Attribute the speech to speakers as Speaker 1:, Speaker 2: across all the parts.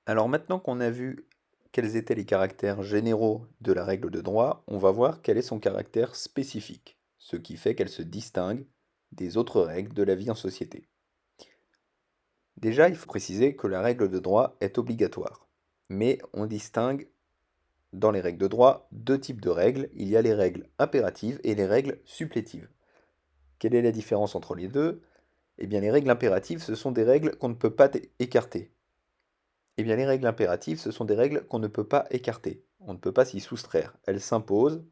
Speaker 1: Alors maintenant qu'on a vu quels étaient les caractères généraux de la règle de droit, on va voir quel est son caractère spécifique, ce qui fait qu'elle se distingue des autres règles de la vie en société. Déjà, il faut préciser que la règle de droit est obligatoire. Mais on distingue dans les règles de droit deux types de règles. Il y a les règles impératives et les règles supplétives. Quelle est la différence entre les deux? Eh bien, les règles impératives, ce sont des règles qu'on ne peut pas écarter. Eh bien, les règles impératives, ce sont des règles qu'on ne peut pas écarter. On ne peut pas s'y soustraire. Elles s'imposent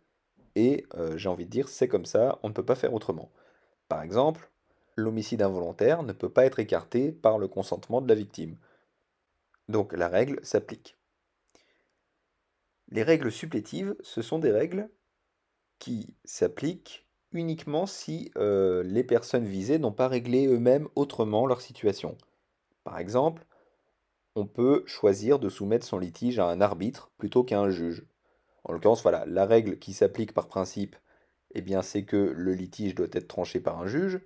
Speaker 1: et, j'ai envie de dire, c'est comme ça, on ne peut pas faire autrement. Par exemple, l'homicide involontaire ne peut pas être écarté par le consentement de la victime. Donc la règle s'applique. Les règles supplétives, ce sont des règles qui s'appliquent uniquement si les personnes visées n'ont pas réglé eux-mêmes autrement leur situation. Par exemple, on peut choisir de soumettre son litige à un arbitre plutôt qu'à un juge. En l'occurrence, voilà, la règle qui s'applique par principe, eh bien, c'est que le litige doit être tranché par un juge,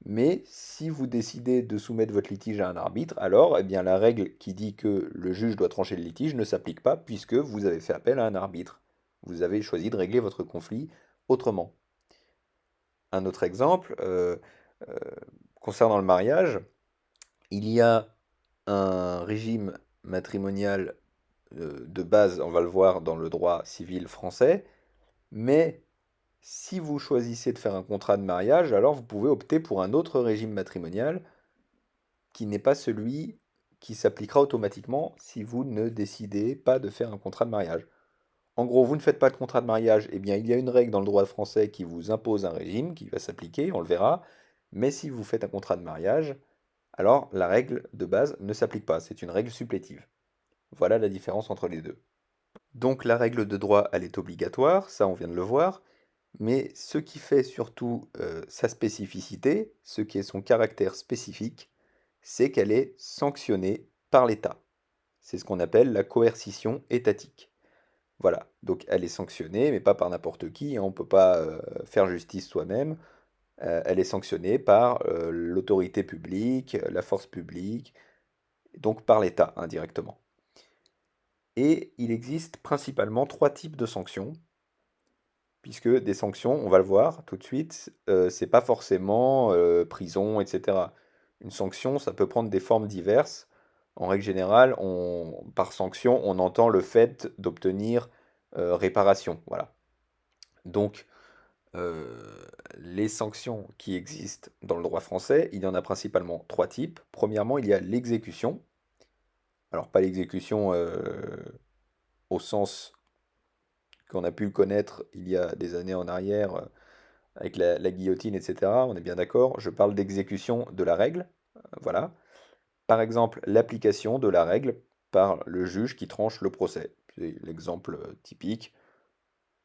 Speaker 1: mais si vous décidez de soumettre votre litige à un arbitre, alors, eh bien, la règle qui dit que le juge doit trancher le litige ne s'applique pas puisque vous avez fait appel à un arbitre. Vous avez choisi de régler votre conflit autrement. Un autre exemple, euh, concernant le mariage, il y a un régime matrimonial de base, on va le voir dans le droit civil français, mais si vous choisissez de faire un contrat de mariage, alors vous pouvez opter pour un autre régime matrimonial qui n'est pas celui qui s'appliquera automatiquement si vous ne décidez pas de faire un contrat de mariage. En gros, vous ne faites pas de contrat de mariage, eh bien il y a une règle dans le droit français qui vous impose un régime qui va s'appliquer, on le verra, mais si vous faites un contrat de mariage, alors la règle de base ne s'applique pas, c'est une règle supplétive. Voilà la différence entre les deux. Donc la règle de droit, elle est obligatoire, ça on vient de le voir, mais ce qui fait surtout sa spécificité, ce qui est son caractère spécifique, c'est qu'elle est sanctionnée par l'État. C'est ce qu'on appelle la coercition étatique. Voilà, donc elle est sanctionnée, mais pas par n'importe qui, hein, on ne peut pas faire justice soi-même. Elle est sanctionnée par l'autorité publique, la force publique, donc par l'État indirectement. Et il existe principalement trois types de sanctions, puisque des sanctions, on va le voir tout de suite, c'est pas forcément prison, etc. Une sanction, ça peut prendre des formes diverses. En règle générale, par sanction, on entend le fait d'obtenir réparation. Voilà. Donc, les sanctions qui existent dans le droit français, il y en a principalement trois types. Premièrement, il y a l'exécution. Alors, pas l'exécution au sens qu'on a pu le connaître il y a des années en arrière, avec la guillotine, etc. On est bien d'accord. Je parle d'exécution de la règle. Voilà. Par exemple, l'application de la règle par le juge qui tranche le procès. C'est l'exemple typique.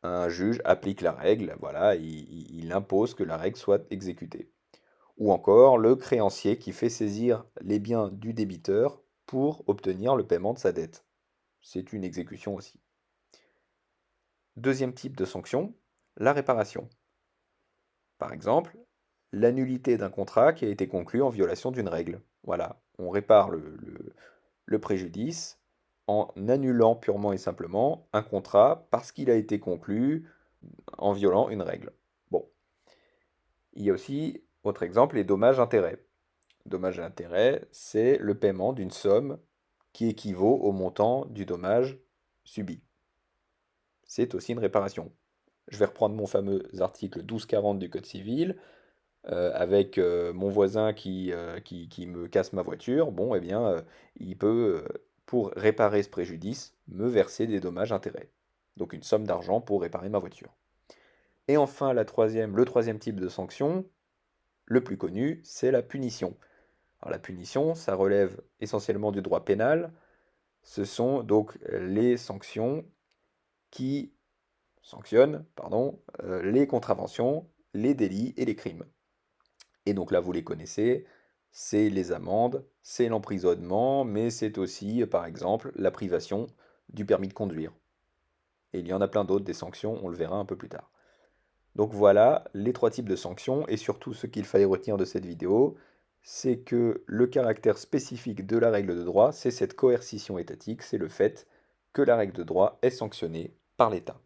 Speaker 1: Un juge applique la règle, voilà, il impose que la règle soit exécutée. Ou encore le créancier qui fait saisir les biens du débiteur pour obtenir le paiement de sa dette. C'est une exécution aussi. Deuxième type de sanction, la réparation. Par exemple, l'annulité d'un contrat qui a été conclu en violation d'une règle. Voilà, on répare le préjudice en annulant purement et simplement un contrat parce qu'il a été conclu en violant une règle. Bon, il y a aussi, autre exemple, les dommages-intérêts. Dommages et intérêts, c'est le paiement d'une somme qui équivaut au montant du dommage subi. C'est aussi une réparation. Je vais reprendre mon fameux article 1240 du Code civil. Avec mon voisin qui me casse ma voiture, bon, eh bien, il peut, pour réparer ce préjudice, me verser des dommages-intérêts. Donc une somme d'argent pour réparer ma voiture. Et enfin, le troisième type de sanction, le plus connu, c'est la punition. Alors la punition, ça relève essentiellement du droit pénal. Ce sont donc les sanctions qui sanctionnent, pardon, les contraventions, les délits et les crimes. Et donc là, vous les connaissez, c'est les amendes, c'est l'emprisonnement, mais c'est aussi, par exemple, la privation du permis de conduire. Et il y en a plein d'autres, des sanctions, on le verra un peu plus tard. Donc voilà les trois types de sanctions, et surtout ce qu'il fallait retenir de cette vidéo, C'est que le caractère spécifique de la règle de droit, c'est cette coercition étatique, c'est le fait que la règle de droit est sanctionnée par l'État.